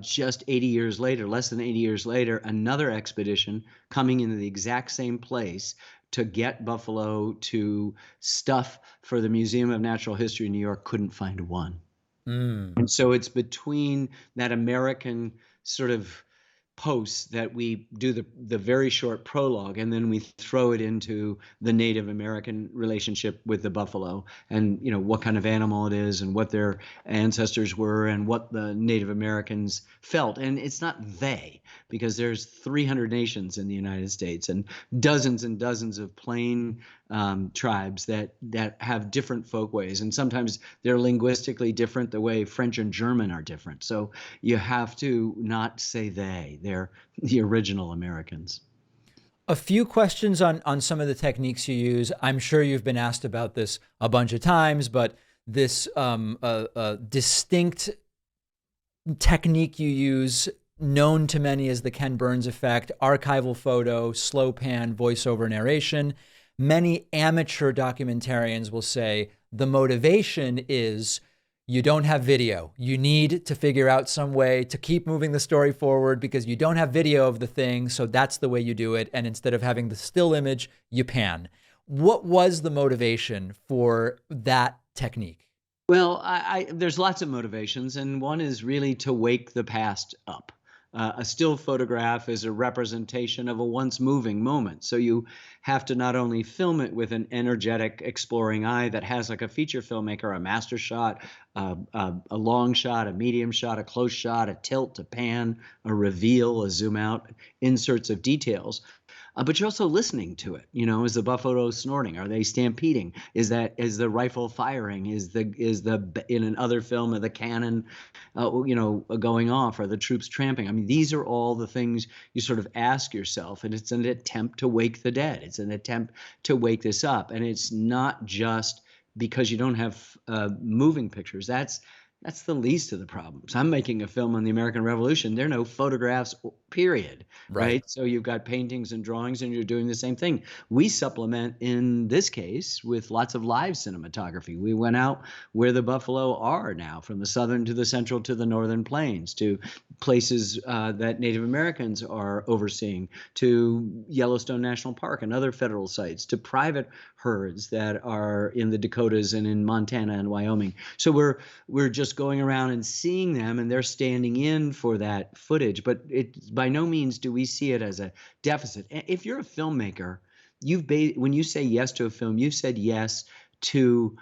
just 80 years later, less than 80 years later, another expedition coming into the exact same place to get buffalo to stuff for the Museum of Natural History in New York couldn't find one. And so it's between that American sort of posts that we do the very short prologue, and then we throw it into the Native American relationship with the buffalo, and what kind of animal it is and what their ancestors were and what the Native Americans felt. And it's not they, because there's 300 nations in the United States and dozens of plain tribes that have different folkways, and sometimes they're linguistically different the way French and German are different. So you have to not say they're the original Americans. A few questions on some of the techniques you use. I'm sure you've been asked about this a bunch of times, but this distinct technique you use, known to many as the Ken Burns effect, archival photo, slow pan, voiceover narration. Many amateur documentarians will say The motivation is you don't have video. You need to figure out some way to keep moving the story forward because you don't have video of the thing. So that's the way you do it. And instead of having the still image, you pan. What was the motivation for that technique? Well, there's lots of motivations, and one is really to wake the past up. A still photograph is a representation of a once moving moment. So you have to not only film it with an energetic, exploring eye that has, like a feature filmmaker, a master shot, a long shot, a medium shot, a close shot, a tilt, a pan, a reveal, a zoom out, inserts of details. But you're also listening to it. You know, is the buffalo snorting? Are they stampeding? Is the rifle firing? Is the in another film of the cannon, going off? Are the troops tramping? I mean, these are all the things you sort of ask yourself, and it's an attempt to wake the dead. It's an attempt to wake this up, and it's not just because you don't have moving pictures. That's the least of the problems. I'm making a film on the American Revolution. There are no photographs, period. Right? So you've got paintings and drawings, and you're doing the same thing. We supplement, in this case, with lots of live cinematography. We went out where the buffalo are now, from the southern to the central to the northern plains, to places that Native Americans are overseeing, to Yellowstone National Park and other federal sites, to private herds that are in the Dakotas and in Montana and Wyoming. So we're just going around and seeing them, and they're standing in for that footage. But by no means do we see it as a deficit. If you're a filmmaker, when you say yes to a film, you've said yes to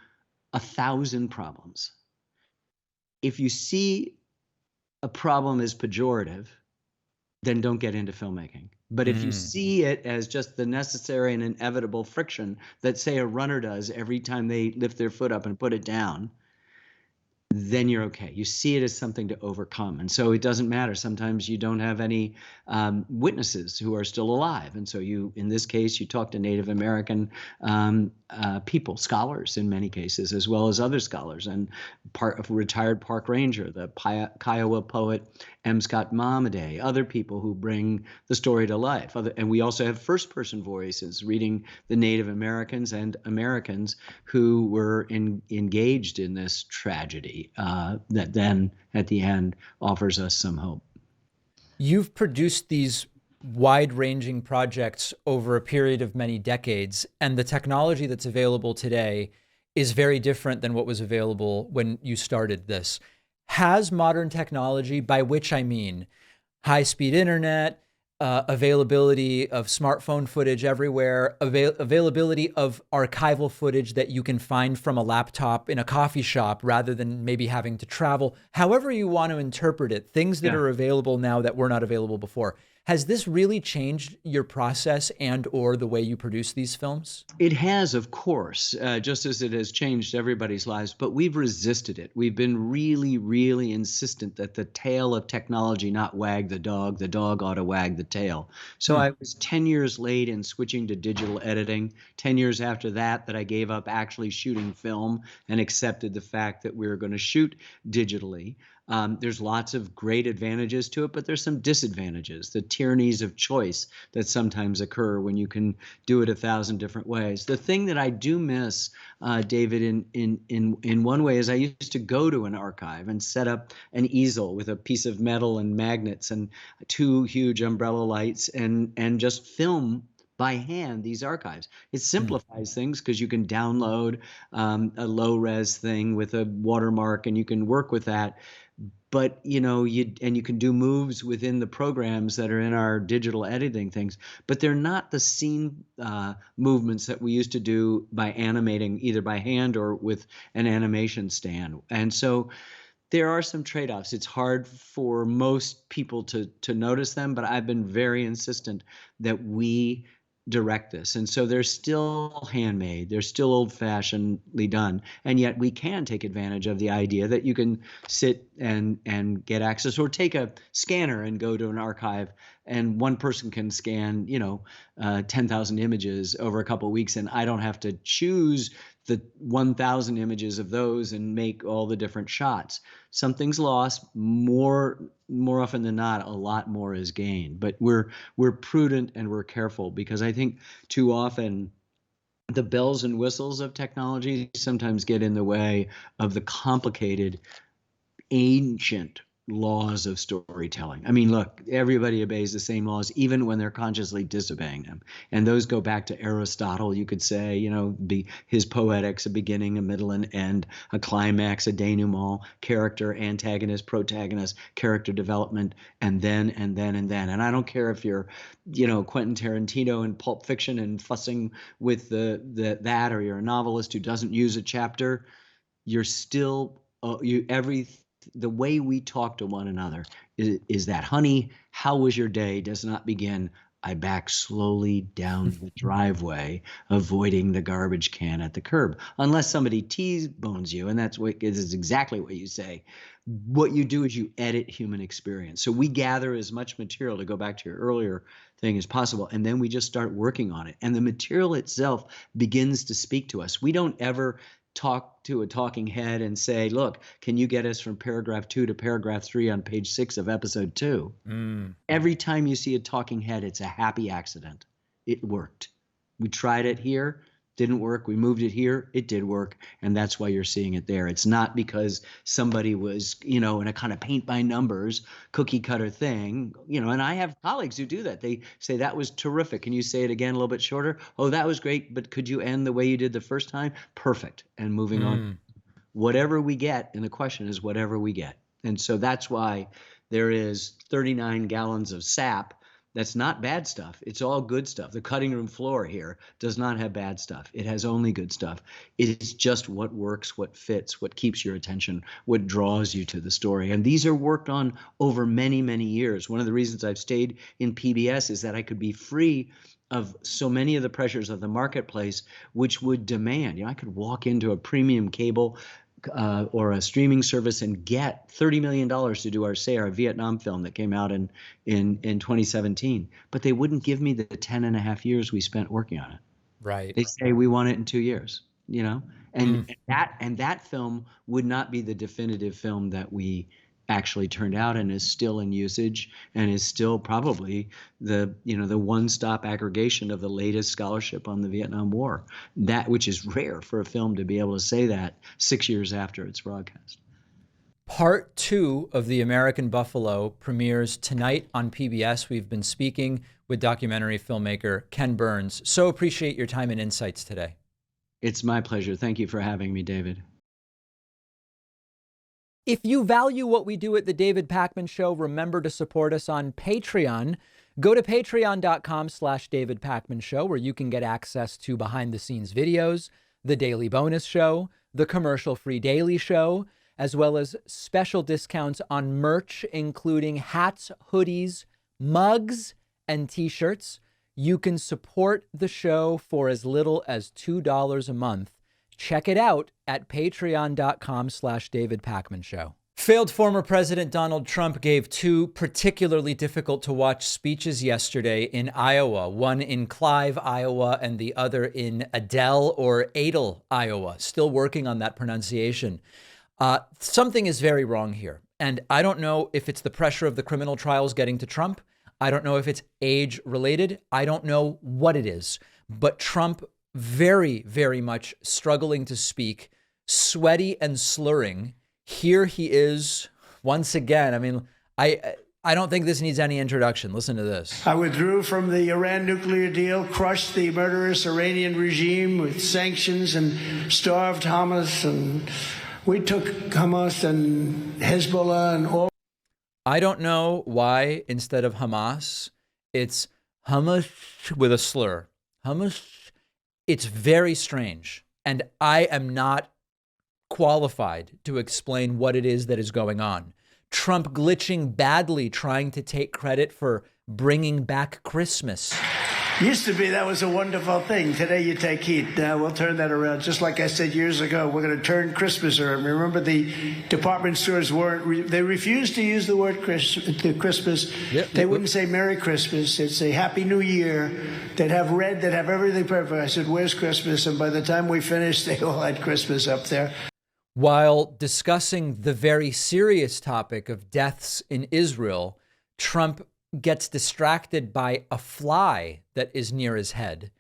1,000 problems. If you see a problem as pejorative, then don't get into filmmaking. But if you see it as just the necessary and inevitable friction that, say, a runner does every time they lift their foot up and put it down, then you're okay. You see it as something to overcome. And so it doesn't matter. Sometimes you don't have any witnesses who are still alive. And so in this case, you talk to Native American people, scholars in many cases, as well as other scholars, and retired park ranger, the Kiowa poet M. Scott Momaday, other people who bring the story to life. And we also have first-person voices reading the Native Americans and Americans who were engaged in this tragedy that then, at the end, offers us some hope. You've produced these wide-ranging projects over a period of many decades, and the technology that's available today is very different than what was available when you started this. Has modern technology, by which I mean high-speed internet, availability of smartphone footage everywhere, availability of archival footage that you can find from a laptop in a coffee shop rather than maybe having to travel, however you want to interpret it, things that are available now that were not available before. Has this really changed your process and or the way you produce these films? It has, of course, just as it has changed everybody's lives, but we've resisted it. We've been really, really insistent that the tail of technology not wag the dog ought to wag the tail. So I was 10 years late in switching to digital editing. 10 years after that I gave up actually shooting film and accepted the fact that we were going to shoot digitally. There's lots of great advantages to it, but there's some disadvantages, the tyrannies of choice that sometimes occur when you can do it 1,000 different ways. The thing that I do miss, David, in one way is I used to go to an archive and set up an easel with a piece of metal and magnets and 2 huge umbrella lights and just film by hand these archives. It simplifies things because you can download a low-res thing with a watermark and you can work with that. But, you can do moves within the programs that are in our digital editing things, but they're not the scene movements that we used to do by animating either by hand or with an animation stand. And so there are some trade-offs. It's hard for most people to notice them, but I've been very insistent that we direct this. And so they're still handmade, they're still old-fashionedly done, and yet we can take advantage of the idea that you can sit and get access, or take a scanner and go to an archive, and one person can scan 10,000 images over a couple of weeks, and I don't have to choose the 1,000 images of those and make all the different shots. Something's lost. More often than not, a lot more is gained. But we're prudent and we're careful, because I think too often the bells and whistles of technology sometimes get in the way of the complicated, ancient laws of storytelling. I mean, look, everybody obeys the same laws, even when they're consciously disobeying them. And those go back to Aristotle, you could say, his poetics, a beginning, a middle, and end, a climax, a denouement, character, antagonist, protagonist, character development, and then. And I don't care if you're, Quentin Tarantino in Pulp Fiction and fussing with that, or you're a novelist who doesn't use a chapter, you're still, the way we talk to one another is that, honey, how was your day? Does not begin, I back slowly down the driveway, avoiding the garbage can at the curb. Unless somebody T-bones you, and this is exactly what you say. What you do is you edit human experience. So we gather as much material, to go back to your earlier thing, as possible, and then we just start working on it. And the material itself begins to speak to us. We don't ever talk to a talking head and say, look, can you get us from paragraph 2 to paragraph 3 on page 6 of episode 2? Every time you see a talking head, it's a happy accident. It worked. We tried it here, didn't work. We moved it here, it did work. And that's why you're seeing it there. It's not because somebody was, in a kind of paint by numbers, cookie cutter thing, and I have colleagues who do that. They say, that was terrific. Can you say it again a little bit shorter? Oh, that was great. But could you end the way you did the first time? Perfect. And moving on. Whatever we get, and the question is whatever we get. And so that's why there is 39 gallons of sap. That's not bad stuff. It's all good stuff. The cutting room floor here does not have bad stuff. It has only good stuff. It is just what works, what fits, what keeps your attention, what draws you to the story. And these are worked on over many, many years. One of the reasons I've stayed in PBS is that I could be free of so many of the pressures of the marketplace, which would demand, I could walk into a premium cable or a streaming service and get $30 million to do our Vietnam film that came out in 2017. But they wouldn't give me the 10 and a half years we spent working on it. Right. They say we want it in 2 years, and that film would not be the definitive film that we actually turned out, and is still in usage, and is still probably the one-stop aggregation of the latest scholarship on the Vietnam War, that which is rare for a film to be able to say that 6 years after its broadcast. Part 2 of The American Buffalo premieres tonight on PBS. We've been speaking with documentary filmmaker Ken Burns. So appreciate your time and insights today. It's my pleasure. Thank you for having me, David. If you value what we do at The David Pakman Show, remember to support us on Patreon. Go to patreon.com/David Pakman Show, where you can get access to behind-the-scenes videos, the daily bonus show, the commercial-free daily show, as well as special discounts on merch, including hats, hoodies, mugs, and t-shirts. You can support the show for as little as $2 a month. Check it out at patreon.com/David Pakman Show. Failed former President Donald Trump gave 2 particularly difficult to watch speeches yesterday in Iowa, one in Clive, Iowa, and the other in Adel or Adel, Iowa. Still working on that pronunciation. Something is very wrong here. And I don't know if it's the pressure of the criminal trials getting to Trump. I don't know if it's age related. I don't know what it is. But Trump very, very much struggling to speak, sweaty and slurring. Here he is once again. I mean, I don't think this needs any introduction. Listen to this. I withdrew from the Iran nuclear deal, crushed the murderous Iranian regime with sanctions, and starved Hamas. And we took Hamas and Hezbollah and all. I don't know why instead of Hamas, it's Hamas with a slur. Hamas. It's very strange, and I am not qualified to explain what it is that is going on. Trump glitching badly, trying to take credit for bringing back Christmas. Used to be that was a wonderful thing. Today you take heat. We'll turn that around. Just like I said years ago, we're going to turn Christmas around. Remember, the department stores they refused to use the word Christmas. They wouldn't say Merry Christmas. They'd say Happy New Year. They'd have red. They'd have everything perfect. I said, where's Christmas? And by the time we finished, they all had Christmas up there. While discussing the very serious topic of deaths in Israel, Trump gets distracted by a fly that is near his head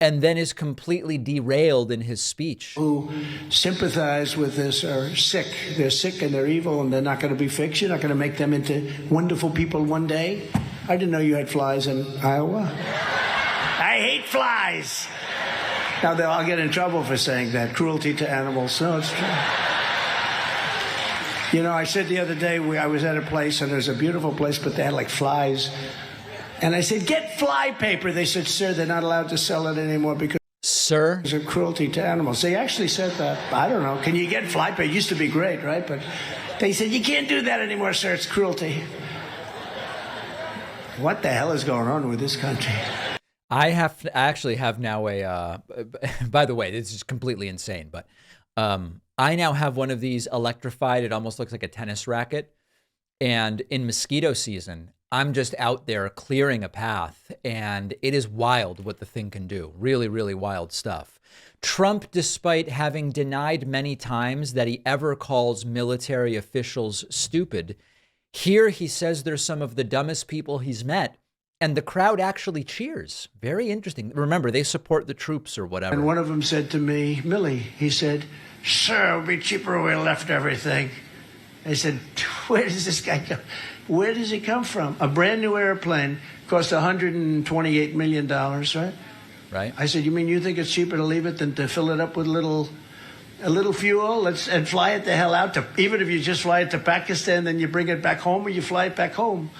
and then is completely derailed in his speech. Who sympathize with this are sick. They're sick and they're evil and they're not going to be fixed. You're not going to make them into wonderful people one day. I didn't know you had flies in Iowa. I hate flies. Now, I'll get in trouble for saying that. Cruelty to animals. No, it's true. You know, I said the other day, I was at a place, and it was a beautiful place, but they had, like, flies. And I said, get fly paper. They said, sir, they're not allowed to sell it anymore because of cruelty to animals. They actually said that. I don't know. Can you get fly paper? It used to be great, right? But they said, you can't do that anymore, sir. It's cruelty. What the hell is going on with this country? I actually have now by the way, this is completely insane, but I now have one of these electrified, it almost looks like a tennis racket. And in mosquito season, I'm just out there clearing a path, and it is wild what the thing can do. Really, really wild stuff. Trump, despite having denied many times that he ever calls military officials stupid, here he says they're some of the dumbest people he's met. And the crowd actually cheers. Very interesting. Remember, they support the troops or whatever. And one of them said to me, Millie, he said, sir, it would be cheaper if we left everything. I said, where does this guy come? Where does he come from? A brand new airplane cost $128 million, right? Right. I said, you mean you think it's cheaper to leave it than to fill it up with a little fuel and fly it the hell out to, even if you just fly it to Pakistan, then you bring it back home or you fly it back home.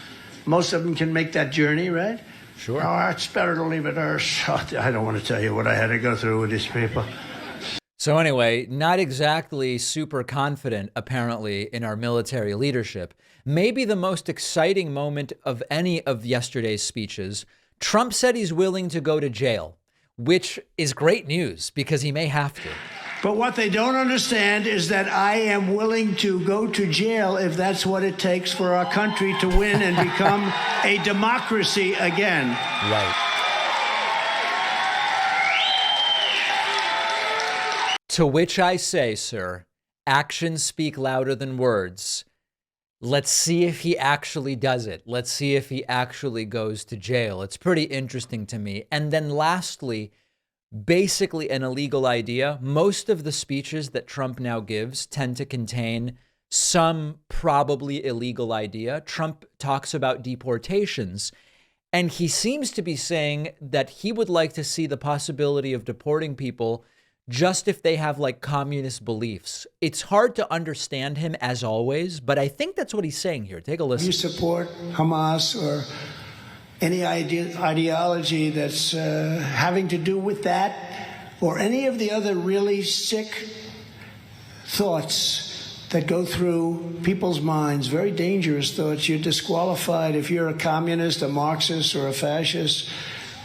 Most of them can make that journey, right? Sure. Oh, it's better to leave it there. I don't want to tell you what I had to go through with these people. So anyway, not exactly super confident, apparently, in our military leadership. Maybe the most exciting moment of any of yesterday's speeches, Trump said he's willing to go to jail, which is great news because he may have to. But what they don't understand is that I am willing to go to jail if that's what it takes for our country to win and become a democracy again. Right. To which I say, sir, actions speak louder than words. Let's see if he actually does it. Let's see if he actually goes to jail. It's pretty interesting to me. And then lastly, basically an illegal idea. Most of the speeches that Trump now gives tend to contain some probably illegal idea. Trump talks about deportations, and he seems to be saying that he would like to see the possibility of deporting people just if they have like communist beliefs. It's hard to understand him as always, but I think that's what he's saying here. Take a listen. You support Hamas or any ideology that's having to do with that, or any of the other really sick thoughts that go through people's minds, very dangerous thoughts. You're disqualified if you're a communist, a Marxist, or a fascist,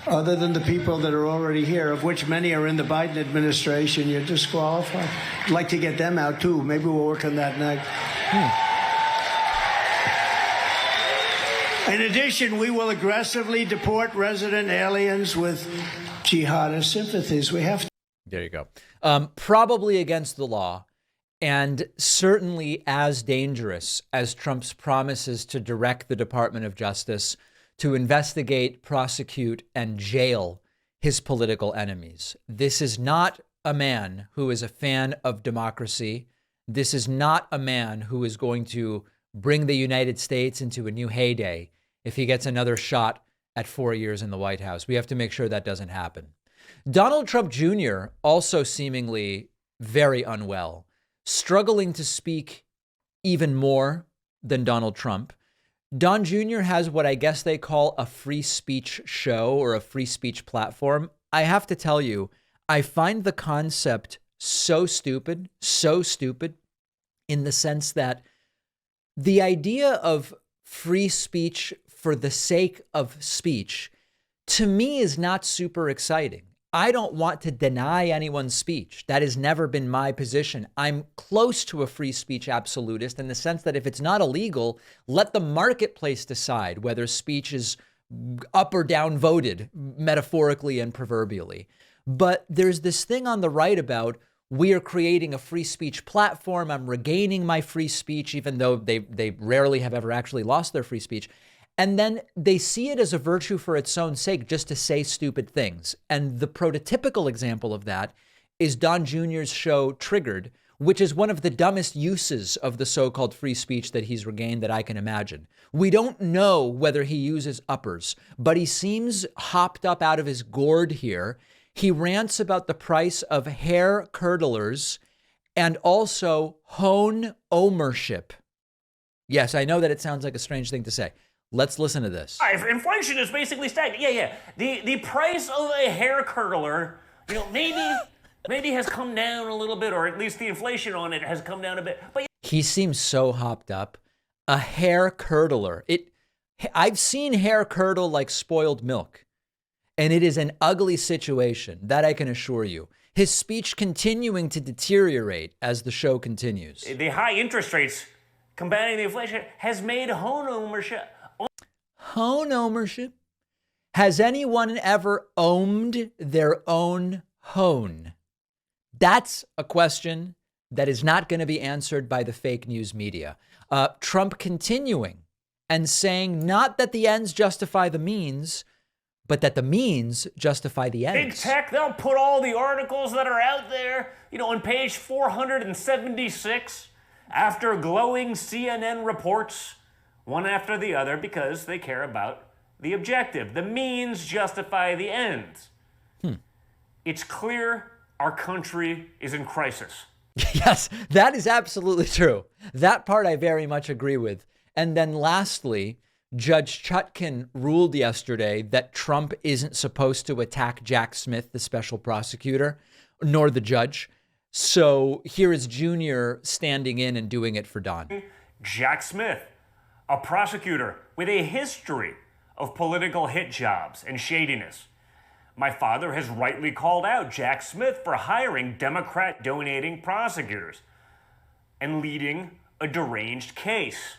other than the people that are already here, of which many are in the Biden administration. You're disqualified. I'd like to get them out, too. Maybe we'll work on that next. In addition, we will aggressively deport resident aliens with jihadist sympathies. We have to. There you go. Probably against the law, and certainly as dangerous as Trump's promises to direct the Department of Justice to investigate, prosecute, and jail his political enemies. This is not a man who is a fan of democracy. This is not a man who is going to bring the United States into a new heyday if he gets another shot at 4 years in the White House. We have to make sure that doesn't happen. Donald Trump Jr. also seemingly very unwell, struggling to speak even more than Donald Trump. Don Jr. has what I guess they call a free speech show or a free speech platform. I have to tell you, I find the concept so stupid in the sense that the idea of free speech for the sake of speech, to me, is not super exciting. I don't want to deny anyone's speech. That has never been my position. I'm close to a free speech absolutist in the sense that if it's not illegal, let the marketplace decide whether speech is up or down voted, metaphorically and proverbially. But there's this thing on the right about we are creating a free speech platform. I'm regaining my free speech, even though they rarely have ever actually lost their free speech. And then they see it as a virtue for its own sake, just to say stupid things. And the prototypical example of that is Don Jr.'s show Triggered, which is one of the dumbest uses of the so-called free speech that he's regained that I can imagine. We don't know whether he uses uppers, but he seems hopped up out of his gourd here. He rants about the price of hair curdlers and also hone ownership. Yes, I know that it sounds like a strange thing to say. Let's listen to this. Inflation is basically stagnant. Yeah. The price of a hair curdler, maybe has come down a little bit, or at least the inflation on it has come down a bit. But he seems so hopped up. A hair curdler. I've seen hair curdle like spoiled milk, and it is an ugly situation, that I can assure you. His speech continuing to deteriorate as the show continues. The high interest rates combating the inflation has made home ownership. Home ownership? Has anyone ever owned their own hone? That's a question that is not going to be answered by the fake news media. Trump continuing and saying not that the ends justify the means, but that the means justify the ends. Big tech, they'll put all the articles that are out there, on page 476, after glowing CNN reports, one after the other, because they care about the objective. The means justify the ends. It's clear our country is in crisis. Yes, that is absolutely true. That part I very much agree with. And then lastly, Judge Chutkan ruled yesterday that Trump isn't supposed to attack Jack Smith, the special prosecutor, nor the judge. So here is Junior standing in and doing it for Don. Jack Smith, a prosecutor with a history of political hit jobs and shadiness. My father has rightly called out Jack Smith for hiring Democrat-donating prosecutors and leading a deranged case.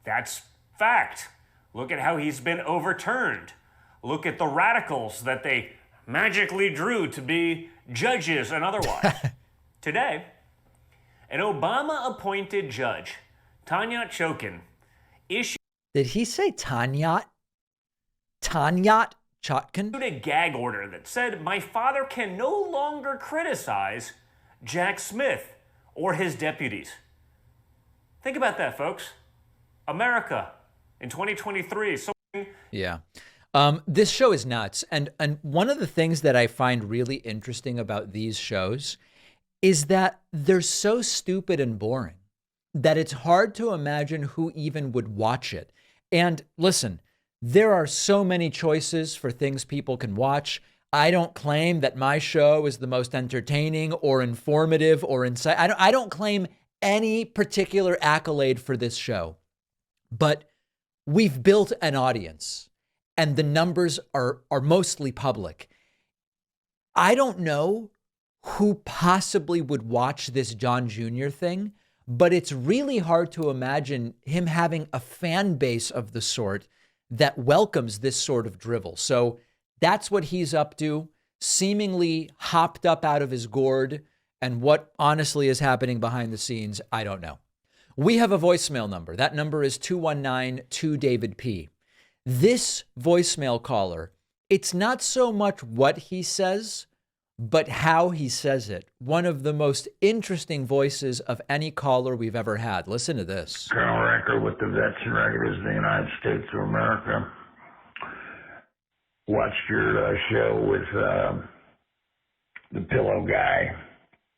That's fact. Look at how he's been overturned. Look at the radicals that they magically drew to be judges and otherwise. Today, an Obama-appointed judge, Tanya Chutkan, issued... Did he say Tanya? Tanya Chutkan? A gag order that said my father can no longer criticize Jack Smith or his deputies. Think about that, folks. America in 2023. Yeah. This show is nuts. And one of the things that I find really interesting about these shows is that they're so stupid and boring that it's hard to imagine who even would watch it. And listen, there are so many choices for things people can watch. I don't claim that my show is the most entertaining or informative or insight. I don't claim any particular accolade for this show, but we've built an audience and the numbers are mostly public. I don't know who possibly would watch this John Jr. thing, but it's really hard to imagine him having a fan base of the sort that welcomes this sort of drivel. So that's what he's up to, seemingly hopped up out of his gourd. And what honestly is happening behind the scenes, I don't know. We have a voicemail number. That number is 219-2-DAVID-P. This voicemail caller, it's not so much what he says, but how he says it. One of the most interesting voices of any caller we've ever had. Listen to this. Colonel Recker with the Vets and Regulars of the United States of America. Watched your show with the pillow guy,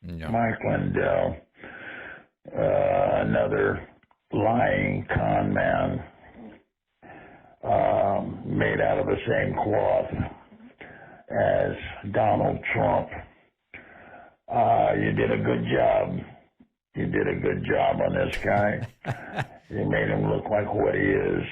Mike Lindell, another lying con man made out of the same cloth as Donald Trump. You did a good job. You did a good job on this guy. You made him look like what he is.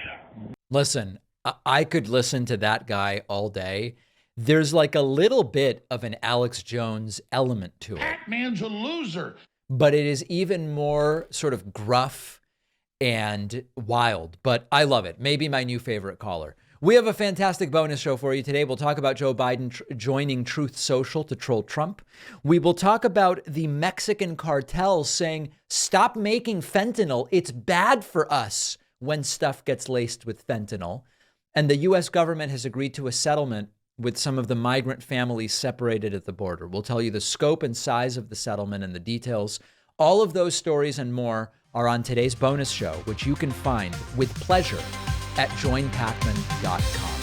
Listen, I could listen to that guy all day. There's like a little bit of an Alex Jones element to it. That man's a loser. But it is even more sort of gruff and wild. But I love it. Maybe my new favorite caller. We have a fantastic bonus show for you today. We'll talk about Joe Biden joining Truth Social to troll Trump. We will talk about the Mexican cartel saying, stop making fentanyl. It's bad for us. when stuff gets laced with fentanyl. And the U.S. government has agreed to a settlement with some of the migrant families separated at the border. We'll tell you the scope and size of the settlement and the details. All of those stories and more are on today's bonus show, which you can find with pleasure at joinpacman.com.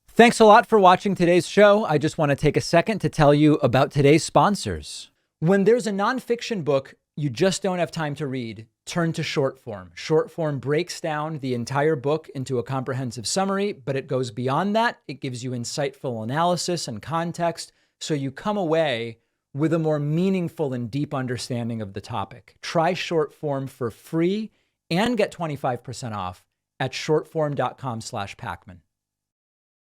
Thanks a lot for watching today's show. I just want to take a second to tell you about today's sponsors. When there's a nonfiction book you just don't have time to read, turn to short form. Short form breaks down the entire book into a comprehensive summary, but it goes beyond that. It gives you insightful analysis and context, so you come away with a more meaningful and deep understanding of the topic. Try short form for free and get 25% off at shortform.com/Pacman.